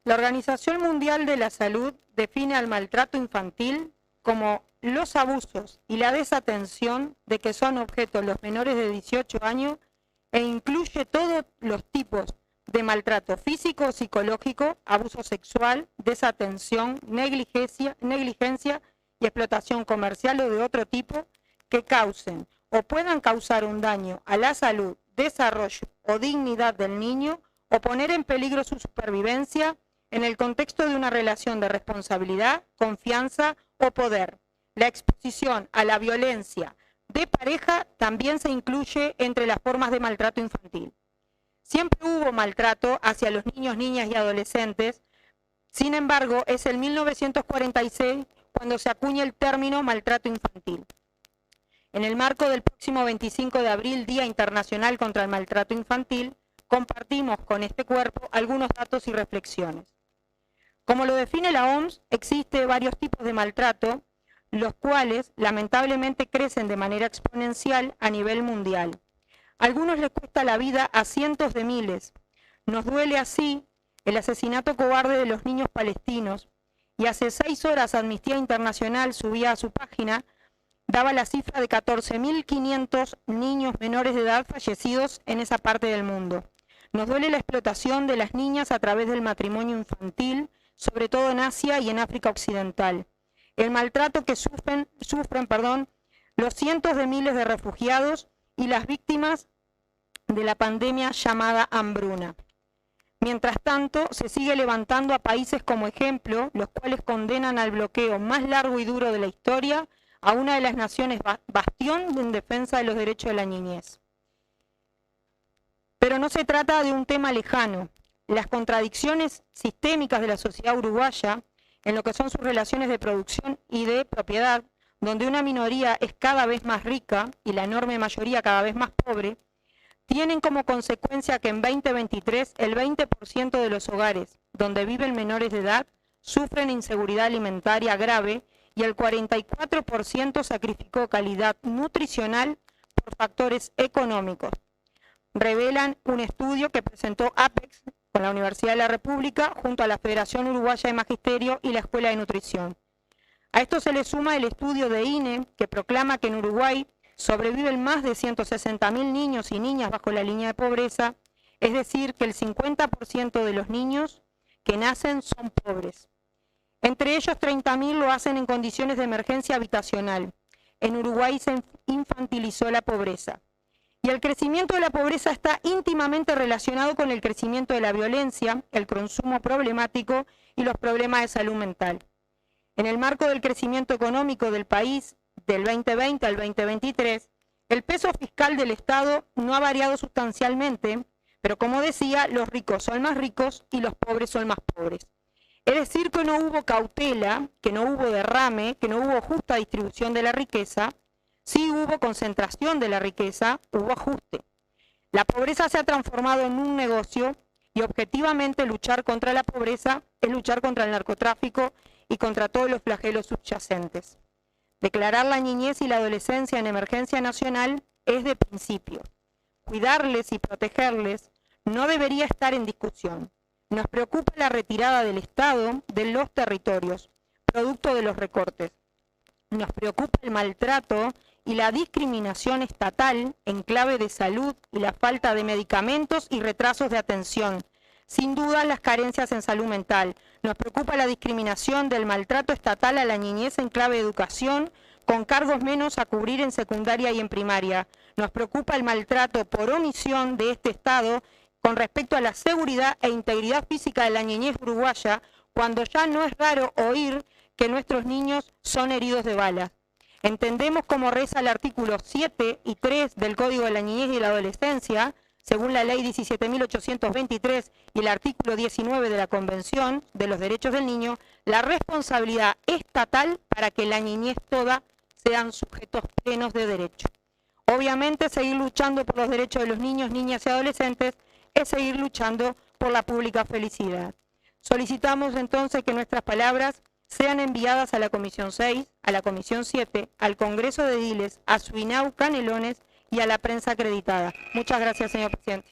La Organización Mundial de la Salud define al maltrato infantil como los abusos y la desatención de que son objeto los menores de 18 años e incluye todos los tipos de maltrato físico o psicológico, abuso sexual, desatención, negligencia y explotación comercial o de otro tipo que causen o puedan causar un daño a la salud, desarrollo o dignidad del niño o poner en peligro su supervivencia en el contexto de una relación de responsabilidad, confianza o poder. La exposición a la violencia de pareja también se incluye entre las formas de maltrato infantil. Siempre hubo maltrato hacia los niños, niñas y adolescentes, sin embargo, es en 1946 cuando se acuña el término maltrato infantil. En el marco del próximo 25 de abril, Día Internacional contra el Maltrato Infantil, compartimos con este cuerpo algunos datos y reflexiones. Como lo define la OMS, existen varios tipos de maltrato, los cuales lamentablemente crecen de manera exponencial a nivel mundial. A algunos les cuesta la vida a cientos de miles. Nos duele así el asesinato cobarde de los niños palestinos, y hace 6 horas Amnistía Internacional subía a su página, daba la cifra de 14.500 niños menores de edad fallecidos en esa parte del mundo. Nos duele la explotación de las niñas a través del matrimonio infantil, sobre todo en Asia y en África Occidental. El maltrato que sufren los cientos de miles de refugiados y las víctimas de la pandemia llamada hambruna. Mientras tanto, se sigue levantando a países como ejemplo, los cuales condenan al bloqueo más largo y duro de la historia a una de las naciones bastión en defensa de los derechos de la niñez. Pero no se trata de un tema lejano. Las contradicciones sistémicas de la sociedad uruguaya, en lo que son sus relaciones de producción y de propiedad, donde una minoría es cada vez más rica y la enorme mayoría cada vez más pobre, tienen como consecuencia que en 2023 el 20% de los hogares donde viven menores de edad sufren inseguridad alimentaria grave y el 44% sacrificó calidad nutricional por factores económicos. Revelan un estudio que presentó APEX con la Universidad de la República junto a la Federación Uruguaya de Magisterio y la Escuela de Nutrición. A esto se le suma el estudio de INE que proclama que en Uruguay sobreviven más de 160.000 niños y niñas bajo la línea de pobreza, es decir, que el 50% de los niños que nacen son pobres. Entre ellos 30.000 lo hacen en condiciones de emergencia habitacional. En Uruguay se infantilizó la pobreza. Y el crecimiento de la pobreza está íntimamente relacionado con el crecimiento de la violencia, el consumo problemático y los problemas de salud mental. En el marco del crecimiento económico del país del 2020 al 2023, el peso fiscal del Estado no ha variado sustancialmente, pero como decía, los ricos son más ricos y los pobres son más pobres. Es decir, que no hubo cautela, que no hubo derrame, que no hubo justa distribución de la riqueza. Sí hubo concentración de la riqueza, hubo ajuste. La pobreza se ha transformado en un negocio y objetivamente luchar contra la pobreza es luchar contra el narcotráfico y contra todos los flagelos subyacentes. Declarar la niñez y la adolescencia en emergencia nacional es de principio. Cuidarles y protegerles no debería estar en discusión. Nos preocupa la retirada del Estado de los territorios, producto de los recortes. Nos preocupa el maltrato y la discriminación estatal en clave de salud y la falta de medicamentos y retrasos de atención. Sin duda, las carencias en salud mental. Nos preocupa la discriminación del maltrato estatal a la niñez en clave de educación, con cargos menos a cubrir en secundaria y en primaria. Nos preocupa el maltrato por omisión de este Estado con respecto a la seguridad e integridad física de la niñez uruguaya, cuando ya no es raro oír que nuestros niños son heridos de bala. Entendemos como reza el artículo 7 y 3 del Código de la Niñez y la Adolescencia, según la Ley 17.823 y el artículo 19 de la Convención de los Derechos del Niño, la responsabilidad estatal para que la niñez toda sean sujetos plenos de derecho. Obviamente, seguir luchando por los derechos de los niños, niñas y adolescentes es seguir luchando por la pública felicidad. Solicitamos entonces que nuestras palabras sean enviadas a la Comisión 6, a la Comisión 7, al Congreso de Ediles, a Suinau Canelones y a la prensa acreditada. Muchas gracias, señor presidente.